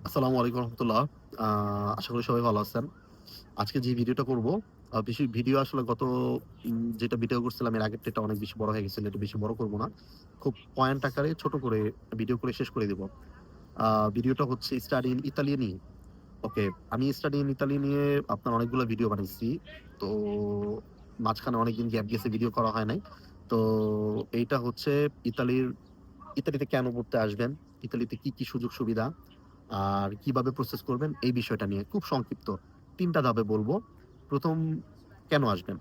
আসসালামু আলাইকুম রহমতুল্লাহ। আশা করি সবাই ভালো আছেন। আজকে যে ভিডিওটা করব, বেশি ভিডিও আসলে গত যেটা ভিডিও করছিলাম এর আগেরটা এটা অনেক বেশি বড় হয়ে গেছিল। এটা বেশি বড় করব না। খুব পয়েন্ট আকারে ছোট করে ভিডিও করে শেষ করে দিব। আ ভিডিওটা হচ্ছে স্টাডি ইন ইতালি নিয়ে। ওকে, আমি স্টাডি ইন ইতালি নিয়ে আপনার অনেকগুলো ভিডিও বানাইছি। তো মাঝখানে অনেকদিন গ্যাপ গেছে, ভিডিও করা হয় নাই। তো এইটা হচ্ছে ইতালির ইতালিতে কেন পড়তে আসবেন? ইতালিতে কি, কি সুযোগ সুবিধা? আর কিভাবে প্রসেস করবেন এই বিষয়টা নিয়ে খুব সংক্ষিপ্ত ৩ টা ধাপে বলব। ১ম কেন আসবেন?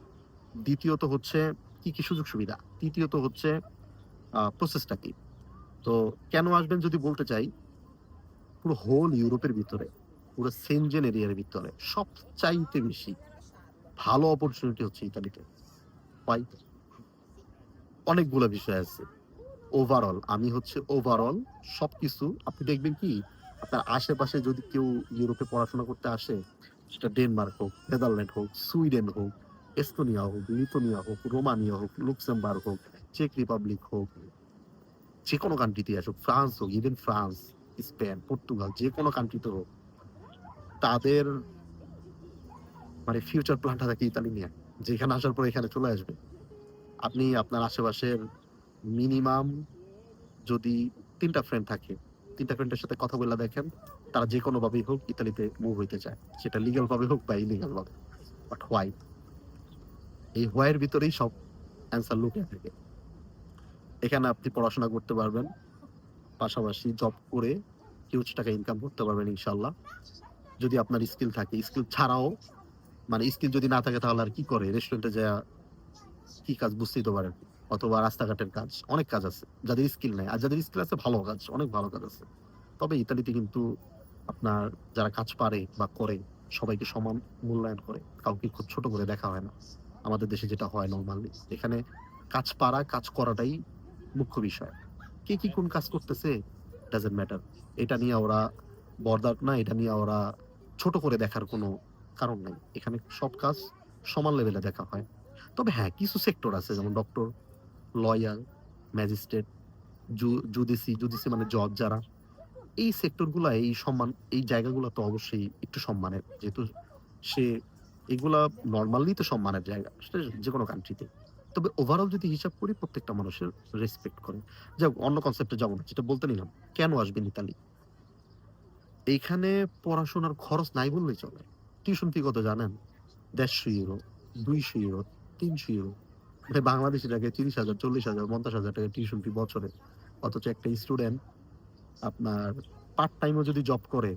দ্বিতীয়ত হচ্ছে কি, কি সুযোগ সুবিধা? তৃতীয়ত হচ্ছে প্রসেসটা কি? তো কেন আসবেন যদি বলতে চাই, পুরো হোল ইউরোপের ভিতরে, পুরো সেনজেন এরিয়ার ভিতরে সবচাইতে বেশি ভালো অপরচুনিটি হচ্ছে ইতালিতে। হোয়াই? অনেকগুলা বিষয় আছে। ওভারঅল আমি হচ্ছে ওভারঅল সবকিছু আপনি দেখবেন কি আপনার আশেপাশে যদি কেউ ইউরোপে পড়াশোনা করতে আসে, সেটা ডেনমার্ক হোক, নেদারল্যান্ড হোক, সুইডেন হোক, এস্তোনিয়া হোক, লিথুনিয়া হোক, রোমানিয়া হোক, লুক্সেমবার্গ হোক, চেক রিপাবলিক হোক, যেকোনো কান্ট্রিতেই আসুক, ফ্রান্স হোক, ইভেন ফ্রান্স, স্পেন, পর্তুগাল যেকোনো কান্ট্রিতে হোক, তাদের মানে ফিউচার প্ল্যানটা থাকে ইতালি নিয়ে। যেখানে আসার পর এখানে চলে আসবে। আপনি আপনার আশেপাশের মিনিমাম যদি ৩ টা ফ্রেন্ড থাকে, ৩ টা ফ্রেন্ডের সাথে কথা বইলা দেখেন, তারা যেকোনোভাবেই হোক ইতালিতে মুভ হইতে চায়। সেটা লিগ্যাল ভাবে হোক বা ইলিগ্যাল ভাবে। But why? এই হোয়াই এর ভিতরেই সব অ্যান্সার লুকিয়ে থাকে। এখানে আপনি পড়াশোনা করতে পারবেন, পাশাপাশি জব করে হিউজ টাকা ইনকাম করতে পারবেন ইনশাআল্লাহ। যদি আপনার স্কিল থাকে। স্কিল ছাড়াও মানে স্কিল যদি না থাকে তাহলে আর কি করে? রেস্টুরেন্টে যায়া কি কাজ বুঝতেই তো পারেন। অথবা রাস্তাঘাটের কাজ। অনেক কাজ আছে। যাদের স্কিল নাই। আর যাদের স্কিল আছে ভালো কাজ, অনেক ভালো কাজ আছে। তবে ইতালিতে কিন্তু আপনার যারা কাজ পারে বা করে সবাইকে সমান মূল্যায়ন করে। কাউকে খুব ছোট করে দেখা হয় না। আমাদের দেশে যেটা হয় নরমালি। এখানে কাজ পারা, কাজ করাটাই মুখ্য বিষয়। কে কি কোন কাজ করতেছে ডাজন্ট ম্যাটার। এটা নিয়ে ওরা বরদার না, এটা নিয়ে ওরা ছোট করে দেখার কোনো কারণ নাই। এখানে সব কাজ সমান লেভেলে দেখা হয়। তবে হ্যাঁ, কিছু সেক্টর আছে যেমন ডক্টর, লয়ার, ম্যাজিস্ট্রেট, জুডিসি মানে জজ যারা এই সেক্টর গুলা এই সম্মান এই জায়গাগুলা তো অবশ্যই একটু সম্মানের। যেহেতু সে এগুলা নরমালি তো সম্মানের জায়গা। সেটা যেকোনো কান্ট্রিতে। তবে ওভারঅল যদি হিসাব করি প্রত্যেকটা মানুষের রেসপেক্ট করে। যাই হোক অন্য কনসেপ্টে যাব না। যেটা বলতে নিলাম, কেন আসবেন ইতালি? এইখানে পড়াশোনার খরচ নাই বললেই চলে। টিউশন ফি কত জানেন? ৳১৫০ ৳২০০ ৳৩০০ মানে বাংলাদেশী টাকায় ৩০,০০০, ৪০,০০০, ৳৫০,০০০ টিউশন ফি বছরে। অথচ একটা স্টুডেন্ট আপনার পার্ট টাইম ও যদি জব করে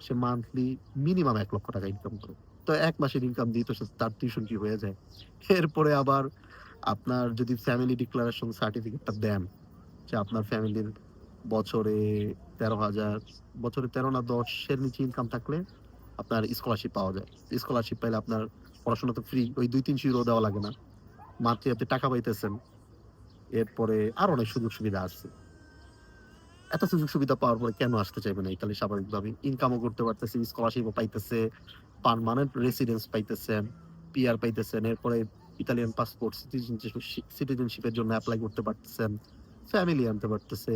সে মান্থলি মিনিমাম ৳১,০০,০০০ ইনকাম করে। তো ১ মাসের ইনকাম দিয়ে তো তার টিউশন ফি হয়ে যায়। এরপরে আবার আপনার যদি ফ্যামিলি ডিক্লারেশন সার্টিফিকেটটা দেন যে আপনার ফ্যামিলির বছরে ১৩,০০০ বছরে ১৩ না ১০ এর নিচে ইনকাম থাকলে আপনার স্কলারশিপ পাওয়া যায়। স্কলারশিপ পাইলে আপনার পড়াশোনা তো ফ্রি। ওই ৳২-৩০০ দেওয়া লাগে না। মান্থলি আপনি টাকা পাইতেছেন। এরপরে আরো অনেক সুযোগ সুবিধা আছে। এত সুযোগ সুবিধা পাওয়ার পরে কেন আসতে চাইবে না ইতালি স্বাভাবিকভাবেই? ইনকামও করতে পারতেছে, স্কলারশিপও পাইতেছে, পার্মানেন্ট রেসিডেন্স পাইতেছেন, পিআর পাইতেছেন। এরপরে ইতালিয়ান পাসপোর্ট সিটিজেনশিপ এর জন্য এপ্লাই করতে পারতেছেন। ফ্যামিলি আনতে পারতেছে।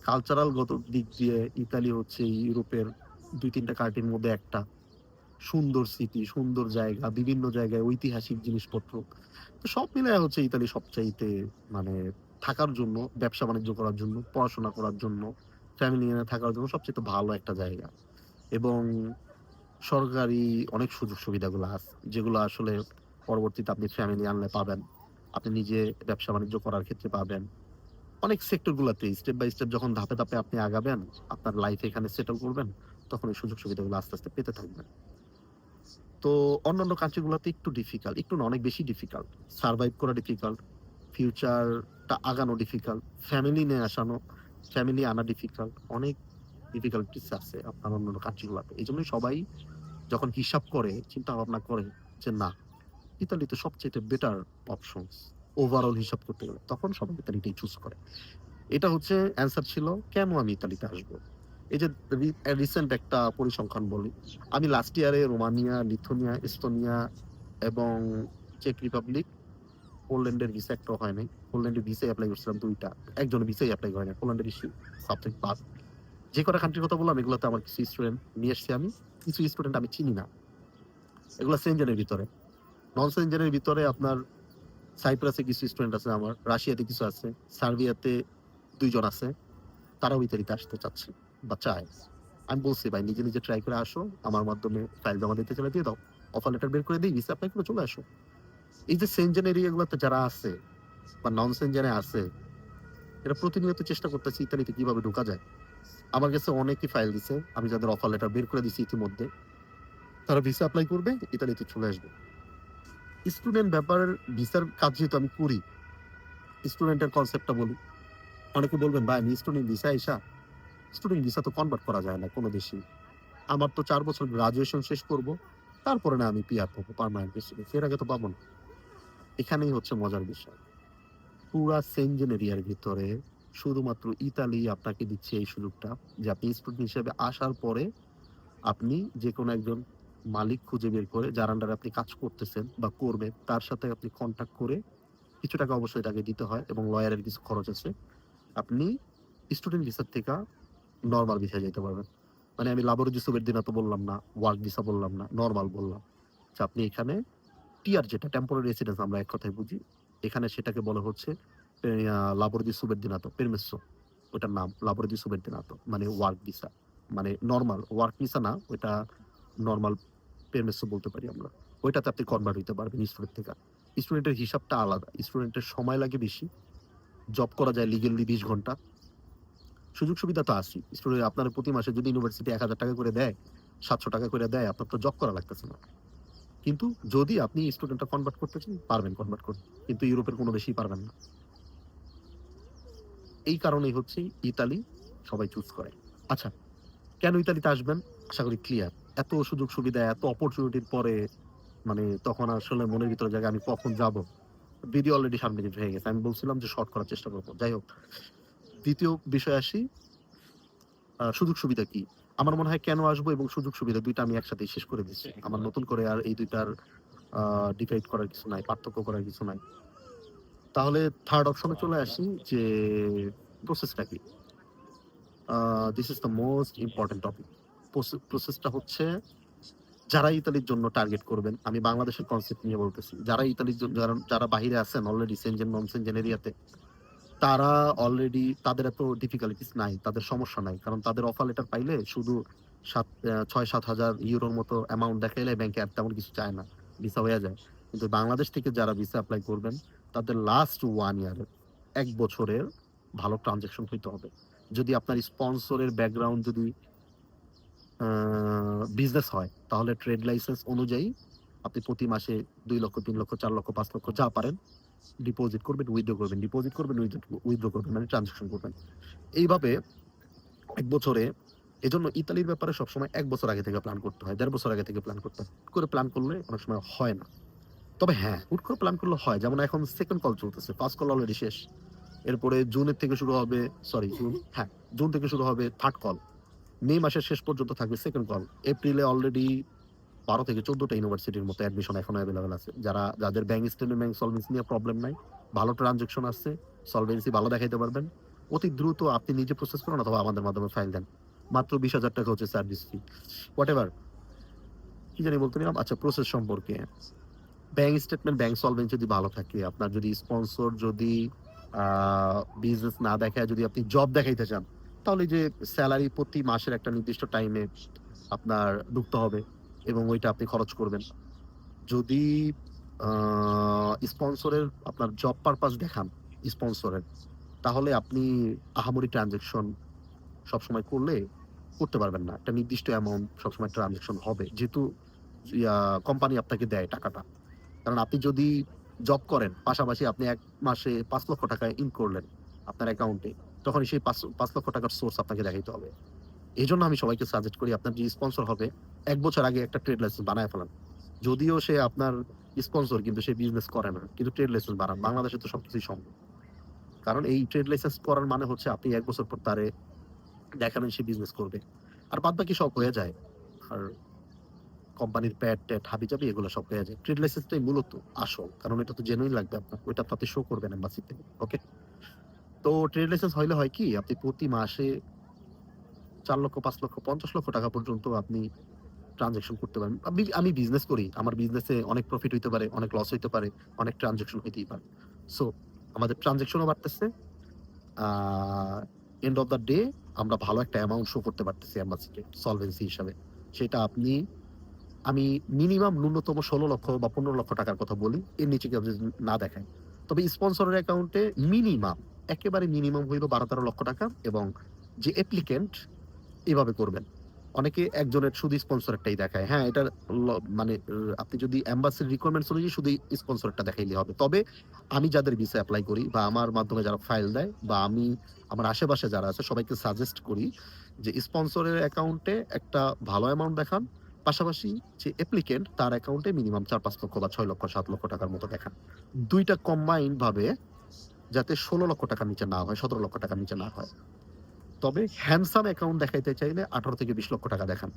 কালচারাল গত দিক দিয়ে ইতালি হচ্ছে ইউরোপের ২-৩ টা কান্ট্রির মধ্যে একটা। সুন্দর সিটি, সুন্দর জায়গা, বিভিন্ন জায়গায় ঐতিহাসিক জিনিসপত্র। তো সব মিলায়া হচ্ছে ইতালি সবচাইতে মানে থাকার জন্য, ব্যবসা-বাণিজ্য করার জন্য, পড়াশোনা করার জন্য, ফ্যামিলি নিয়ে থাকার জন্য সবচাইতে ভালো একটা জায়গা। এবং সরকারি অনেক সুযোগ সুবিধাগুলো আছে, যেগুলো আসলে পরবর্তীতে আপনি ফ্যামিলি আনলে পাবেন। আপনি নিজে ব্যবসা-বাণিজ্য করার ক্ষেত্রে পাবেন। অনেক সেক্টর গুলাতেই স্টেপ বাই স্টেপ যখন ধাপে, ধাপে আপনি আগাবেন, আপনার লাইফ এখানে সেটেল করবেন, তখন এই সুযোগ সুবিধাগুলো আস্তে, আস্তে পেতে থাকবেন। তো অন্যান্য কান্ট্রি গুলাতে একটু ডিফিকাল্ট, একটু না অনেক বেশি ডিফিকাল্ট। সারভাইভ করা ডিফিকাল্ট, ফিউচারটা আগানো ডিফিকাল্ট, ফ্যামিলি আনা ডিফিকাল্ট। অনেক ডিফিকাল্টিস আছে আপনার অন্যান্য কান্ট্রি গুলাতে। এজন্যই সবাই যখন হিসাব করে, চিন্তা ভাবনা করে যে না, ইতালিতে সবচাইতে বেটার অপশনস ওভারঅল হিসাব করতে গেলে, তখন সবাই ইতালিটাই চুজ করে। এটা হচ্ছে অ্যান্সার ছিল কেন আমি ইতালিতে আসবো। এই যে রিসেন্ট একটা পরিসংখ্যান বলি। আমি লাস্ট ইয়ারে রোমানিয়া, লিথুনিয়া, এস্তোনিয়া এবং চেক রিপাবলিক, পোল্যান্ডের ভিসা একটাও হয় নাই। পোল্যান্ডের ভিসায় এপ্লাই করছিলাম ২ টা। একজনের ভিসাই এপ্লাই করে নাই। পোল্যান্ডের ইস্যু সাবজেক্ট বাদ। যে কটা কান্ট্রির কথা বললাম এগুলোতে আমার কিছু স্টুডেন্ট নিয়ে এসছি আমি। কিছু স্টুডেন্ট আমি চিনি না। এগুলো সেনজেনের ভিতরে। নন সেনজেনের ভিতরে আপনার সাইপ্রাসে কিছু স্টুডেন্ট আছে আমার, রাশিয়াতে কিছু আছে, সার্বিয়াতে ২ জন আছে। তারাও ইতালিতে আসতে চাচ্ছে বা চায়। আমি বলছি, "ভাই নিজে, নিজে ট্রাই করে আসো। আমার মাধ্যমে ফাইল জমা দিতে চাইলে দিয়ে দাও। অফার লেটার বের করে দেই, ভিসা এপ্লাই করে চলে আসো।" এই যে সেনজেন এরিয়াগুলোতে যারা আছে বা নন সেনজেনে আছে, এরা প্রতিনিয়ত চেষ্টা করতেছে ইতালিতে কিভাবে ঢোকা যায়। আমার কাছে অনেকেই ফাইল দিছে। আমি যাদের অফার লেটার বের করে দিছি ইতিমধ্যে। তারা ভিসা এপ্লাই করবে, ইতালিতে চলে আসবে। স্টুডেন্ট ব্যাপারের ভিসার কাজ যেহেতু আমি করি, স্টুডেন্টের কনসেপ্টটা বলি। অনেকে বলবেন, "ভাই আমি স্টুডেন্ট ভিসা আইসা, স্টুডেন্ট ভিসা তো কনভার্ট করা যায় না কোনো দেশেই। আমার তো ৪ বছর গ্রাজুয়েশন শেষ করব। তারপরে না আমি পিআর পাবো, পার্মানেন্ট রেসিডেন্স। এর আগে তো পাবো না।" এখানেই হচ্ছে মজার বিষয়। পুরা সেনজেন এরিয়ার ভিতরে শুধুমাত্র ইতালি আপনাকে দিচ্ছে এই সুযোগটা যে আপনি স্টুডেন্ট হিসেবে আসার পরে আপনি যেকোনো একজন মালিক খুঁজে বের করে যার আন্ডারে আপনি কাজ করতেছেন বা করবেন তার সাথে আপনি কন্ট্যাক্ট করে কিছু টাকা অবশ্যই তাকে দিতে হয় এবং লয়ারের কিছু খরচ আছে। আপনি স্টুডেন্ট ভিসার থেকে নরমাল ভিসায় যেতে পারবেন। মানে আমি লাবরুজি সুবেরদিনাতো বললাম না, ওয়ার্ক ভিসা বললাম না, নরমাল বললাম। যে আপনি এখানে টিআর যেটা টেম্পোরারি রেসিডেন্স আমরা এক কথায় বুঝি। এখানে সেটাকে বলা হচ্ছে laboro di subordinato, permesso। ওটার নাম laboro di subordinato মানে ওয়ার্ক ভিসা। মানে নরমাল ওয়ার্ক ভিসা না, ওইটা নরমাল পেরমেসো বলতে পারি আমরা। ওইটাতে আপনি কনভার্ট হইতে পারবেন স্টুডেন্ট থেকে। স্টুডেন্টের হিসাবটা আলাদা। স্টুডেন্টের সময় লাগে বেশি। জব করা যায় লিগ্যালি ২০ ঘন্টা। সুযোগ সুবিধা তো আছেই। স্টুডেন্ট আপনার প্রতি মাসে যদি ইউনিভার্সিটি ৳১,০০০ করে দেয়, ৳৭০০ করে দেয়, আপনার তো জব করা লাগতেছে না। কিন্তু যদি আপনি স্টুডেন্টটা কনভার্ট করতে চান, পারবেন কনভার্ট করতে। কিন্তু ইউরোপের কোনো দেশেই পারবেন না। এই কারণেই হচ্ছে ইতালি সবাই চুজ করে। আচ্ছা, কেন ইতালিতে আসবেন? আশা করি ক্লিয়ার। এত সুযোগ সুবিধা, এত অপরচুনিটির পরে মানে তখন আসলে মনের ভিতরে জাগে আমি কখন যাবো? ভিডিও অলরেডি ৭ মিনিট হয়ে গেছে। আমি বলছিলাম যে শর্ট করার চেষ্টা করব। যাই হোক, ২য় বিষয়ে আসি। সুযোগ সুবিধা কি? আমার মনে হয় কেন আসবো এবং সুযোগ সুবিধা ২ টা আমি একসাথেই শেষ করে দিচ্ছি। আমার নতুন করে আর এই ২ টার আ ডিভাইড করার কিছু নাই, পার্থক্য করার কিছু নাই। তাহলে 3rd অপশনে চলে আসি যে প্রসেসটা কি? This is the most important topic. প্রসেসটা হচ্ছে যারা ইতালির জন্য টার্গেট করবেন, আমি বাংলাদেশের কনসেপ্ট নিয়ে বলতেছি। যারা ইতালির যারা যারা বাহিরে আছেন অলরেডি সেনজেন, নন সেনজেন এরিয়াতে, তারা অলরেডি তাদের এত ডিফিকাল্টিস নাই, তাদের সমস্যা নাই। কারণ তাদের অফার লেটার পাইলে শুধু ৬-৭ হাজার ইউরোর মতো অ্যামাউন্ট দেখাইলে ব্যাংকে আর তেমন কিছু চায় না। ভিসা হয়ে যায়। কিন্তু বাংলাদেশ থেকে যারা ভিসা এপ্লাই করবেন, তাদের লাস্ট 1 ইয়ার ১ বছরের ভালো ট্রান্সেকশন হইতে হবে। যদি আপনার স্পন্সরের ব্যাকগ্রাউন্ড যদি আ বিজনেস হয়, তাহলে ট্রেড লাইসেন্স অনুযায়ী আপনি প্রতি মাসে ২ লক্ষ, ৩ লক্ষ, ৪ লক্ষ, ৫ লক্ষ যা পারেন ডিপোজিট করবেন, উইথড্র করবেন, ডিপোজিট করবেন, উইথড্র করবেন মানে ট্রান্সেকশন করবেন। এইভাবে ১ বছরে এজন্য ইতালির ব্যাপারে সবসময় ১ বছর আগে থেকে প্ল্যান করতে হয়, ১.৫ বছর আগে থেকে প্ল্যান করতে হয়। হুট করে প্ল্যান করলে অনেক সময় হয় না। তবে হ্যাঁ, হুট করে প্ল্যান করলে হয়। যেমন এখন 2nd কল চলতেছে। 1st কল অলরেডি শেষ। এরপরে জুনের থেকে শুরু হবে, সরি জুন, হ্যাঁ, জুন থেকে শুরু হবে 3rd কল। মে মাসের শেষ পর্যন্ত থাকবে 2nd কল। এপ্রিলে অলরেডি ১২ থেকে ১৪ টা ইউনিভার্সিটির মতো অ্যাডমিশন এখনো এভেইলেবল আছে। যাদের ব্যাংক স্টেটমেন্ট, ব্যাংক সলভেন্সি নিয়ে প্রবলেম নাই, ভালো ট্রান্সেকশন আছে, সলভেন্সি ভালো দেখাইতে পারবেন। অতি দ্রুত আপনি নিজে প্রসেস করুন অথবা আমাদের মাধ্যমে ফাইল দেন। মাত্র ৳২০,০০০ হচ্ছে সার্ভিস ফি। হোয়াটএভার। কি জানি বলতে নিলাম? আচ্ছা, প্রসেস সম্পর্কে। ব্যাংক স্টেটমেন্ট, ব্যাংক সলভেন্সি যদি ভালো থাকে, আপনার যদি স্পন্সর যদি আ বিজনেস না দেখায় যদি আপনি জব দেখাইতে চান, তাহলে এই যে সেলারি প্রতি মাসের একটা নির্দিষ্ট টাইমে আপনার ঢুকতে হবে এবং ওইটা আপনি খরচ করবেন। যদি আ স্পন্সরের আপনার জব পারপাস দেখান স্পন্সরের, তাহলে আপনি আহামরি ট্রান্সেকশন সবসময় করতে পারবেন না। একটা নির্দিষ্ট অ্যামাউন্ট সবসময় ট্রান্সেকশন হবে। যেহেতু ইয়া কোম্পানি আপনাকে দেয় টাকাটা। কারণ আপনি যদি জব করেন, পাশাপাশি আপনি ১ মাসে ৳৫,০০,০০০ ইন করলেন আপনার অ্যাকাউন্টে, তখন সেই ৳৫,০০,০০০ সোর্স আপনাকে দেখাইতে হবে। এজন্য আমি সবাইকে সাজেস্ট করি আপনার যে স্পন্সর হবে ১ বছর আগে একটা ট্রেড লাইসেন্স বানায় ফেলান। যদিও সে আপনার স্পন্সর কিন্তু সে বিজনেস করে না। কিন্তু ট্রেড লাইসেন্স বানান। বাংলাদেশে তো সবকিছুই সম্ভব। কারণ এই ট্রেড লাইসেন্স করার মানে হচ্ছে আপনি ১ বছর পর তারে দেখাবেন সে বিজনেস করবে। আর বাদবাকি সব হয়ে যায়। আর কোম্পানির প্যাড-ট্যাড, হাবি-জাবি এগুলো সব হয়ে যায়। ট্রেড লাইসেন্সটাই মূলত আসল। কারণ এটা তো জেনুইন লাগবে আপনার। ওইটা তো আপনি শো করবেন এম্বাসিতে। ওকে? তো ট্রেড লাইসেন্স হইলে হয় কি? আপনি প্রতি মাসে 4 লক্ষ, 5 লক্ষ, 50 লক্ষ টাকা পর্যন্ত আপনি ট্রান্সেকশন করতে পারেন। আমি বিজনেস করি। আমার বিজনেসে অনেক প্রফিট হইতে পারে, অনেক লস হইতে পারে, অনেক ট্রান্সেকশন হইতেই পারে। সো আমাদের ট্রান্সেকশনও বাড়তেছে। আ এন্ড অফ দ্য ডে আমরা ভালো একটা অ্যামাউন্ট শো করতে পারতেছি এম্বাসিকে সলভেন্সি হিসাবে। সেটা আমি মিনিমাম ন্যূনতম ১৬ লক্ষ বা ১৫ লক্ষ টাকার কথা বলি। এর নিচে কেউ যদি না দেখায়। তবে স্পন্সরের অ্যাকাউন্টে মিনিমাম, একেবারে মিনিমাম হইল ১২-১৩ লক্ষ টাকা এবং যে অ্যাপ্লিক্যান্ট এভাবে করবেন। অনেকে একজনের শুধু স্পন্সরেরটাই দেখায়। হ্যাঁ, এটার ল মানে আপনি যদি এম্বাসির রিকোয়ারমেন্টস অনুযায়ী শুধু স্পন্সরেরটা দেখাইলেই হবে। তবে আমি যাদের ভিসা এপ্লাই করি বা আমার মাধ্যমে যারা ফাইল দেয় বা আমি আমার আশেপাশে যারা আছে সবাইকে সাজেস্ট করি যে স্পন্সরের অ্যাকাউন্টে একটা ভালো অ্যামাউন্ট দেখান। পাশাপাশি যে অ্যাপ্লিক্যান্ট তার অ্যাকাউন্টে মিনিমাম ৪-৫ লক্ষ বা ৬ লক্ষ, ৭ লক্ষ টাকার মতো দেখান। ২ টা কম্বাইন্ড ভাবে যাতে ১৬ লক্ষ টাকার নিচে না হয়, ১৭ লক্ষ টাকার নিচে না হয়। তবে হ্যান্ডসাম অ্যাকাউন্ট দেখাইতে চাইলে ১৮ থেকে ২০ লক্ষ টাকা দেখান।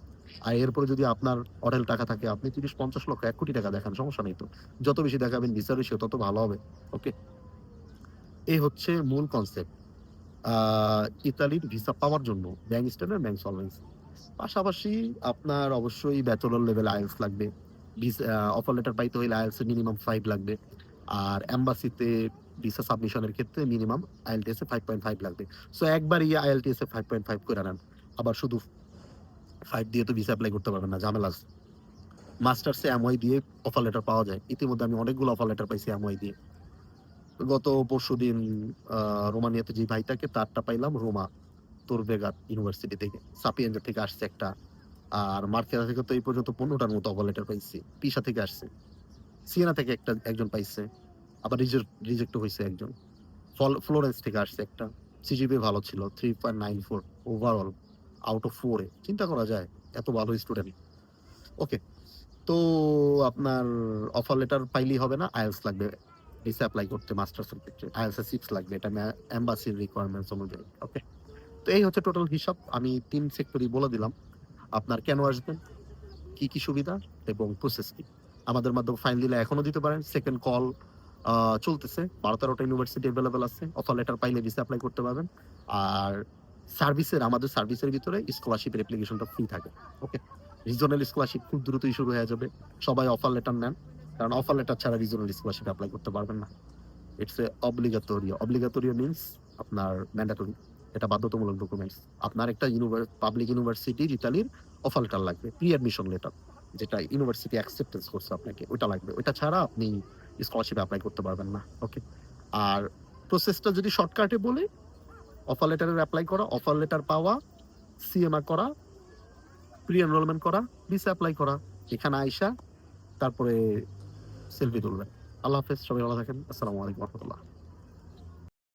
আর এরপরে যদি আপনার অঢেল টাকা থাকে আপনি ৩০-৫০ লক্ষ, ১ কোটি টাকা দেখান, সমস্যা নেই তো। যত বেশি দেখাবেন ভিসা রেশিও তত ভালো হবে। ওকে? এই হচ্ছে মূল কনসেপ্ট। আ ইতালির ভিসা পাওয়ার জন্য ব্যাংক স্টেটমেন্ট, ব্যাংক সলভেন্সি। পাশাপাশি আপনার অবশ্যই ব্যাচেলর লেভেল IELTS লাগবে। অফার লেটার পাইতে হইলে IELTS এ মিনিমাম ৫ লাগবে। আর এম্বাসিতে ভিসা সাবমিশনের ক্ষেত্রে মিনিমাম IELTS এ 5.5 লাগবে। সো একবারই IELTS এ 5.5 কইরা নেন। আবার শুধু 5 দিয়ে তো ভিসা এপ্লাই করতে পারবেন না, ঝামেলা আছে। মাস্টার্সে MOI দিয়ে অফার লেটার পাওয়া যায়। ইতিমধ্যে আমি অনেকগুলো অফার লেটার পাইছি MOI দিয়ে। গত পরশুদিন আ রোমানিয়াতে যে ভাই থাকে তারটা পাইলাম রোমা তোর ভেগার ইউনিভার্সিটি থেকে। সাপিয়েন্সা থেকে আসছে একটা। আর মার্কেরা থেকে তো এই পর্যন্ত ১৫ টার মতো অফার লেটার পাইছি। পিসা থেকে আসছে। সিয়েনা থেকে একজন পাইছে। আবার রিজেক্টও হইছে একজন। ফ্লোরেন্স থেকে আসছে একটা। সিজিপিএ ভালো ছিল। 3.94 ওভারঅল আউট অফ 4 এ। চিন্তা করা যায়? এত ভালো স্টুডেন্ট। ওকে। তো আপনার অফার লেটার পাইলেই হবে না। IELTS লাগবে। ভিসা এপ্লাই করতে মাস্টার্সের ক্ষেত্রে। IELTS এ 6 লাগবে। এটা এম্বাসির রিকোয়ারমেন্টস অনুযায়ী। ওকে। তো এই হচ্ছে টোটাল হিসাব। আমি ৩ সেক্টরই বলে দিলাম। আপনার কেন আসবেন? কি, কি সুবিধা এবং প্রসেস কি? আমাদের মাধ্যমে ফাইল দিলে এখনো দিতে পারেন। সেকেন্ড কল আ চলতেছে। ১২-১৩ টা ইউনিভার্সিটি এভেইলেবল আছে। অফার লেটার পাইলে ভিসা এপ্লাই করতে পারবেন। আর আমাদের সার্ভিসের ভিতরে স্কলারশিপের অ্যাপ্লিকেশনটা ফ্রি থাকে। ওকে? রিজিওনাল স্কলারশিপ খুব দ্রুতই শুরু হয়ে যাবে। সবাই অফার লেটার নেন। কারণ অফার লেটার ছাড়া রিজিওনাল স্কলারশিপ এপ্লাই করতে পারবেন না। ইটস এ অব্লিগাটোরিও। অব্লিগাটোরিও মিনস আপনার ম্যান্ডেটরি। এটা বাধ্যতামূলক ডকুমেন্টস। আপনার একটা পাবলিক ইউনিভার্সিটির ইতালির অফার লেটার লাগবে। Pre admission letter. যেটা ইউনিভার্সিটি অ্যাকসেপ্টেন্স করছে আপনাকে। ওইটা লাগবে। ওইটা ছাড়া আপনি স্কলারশিপ এপ্লাই করতে পারবেন না। ওকে? আর প্রসেসটা যদি শর্টকাটে বলি, অফার লেটারের এপ্লাই করা, অফার লেটার পাওয়া, সিএমএ করা, প্রি এনরোলমেন্ট করা, ভিসা এপ্লাই করা। এখানে আইসা তারপরে সেলফি তুলবেন। আল্লাহ হাফেজ। সবাই ভালো থাকেন। আসসালামু আলাইকুম ওয়া রাহমাতুল্লাহ।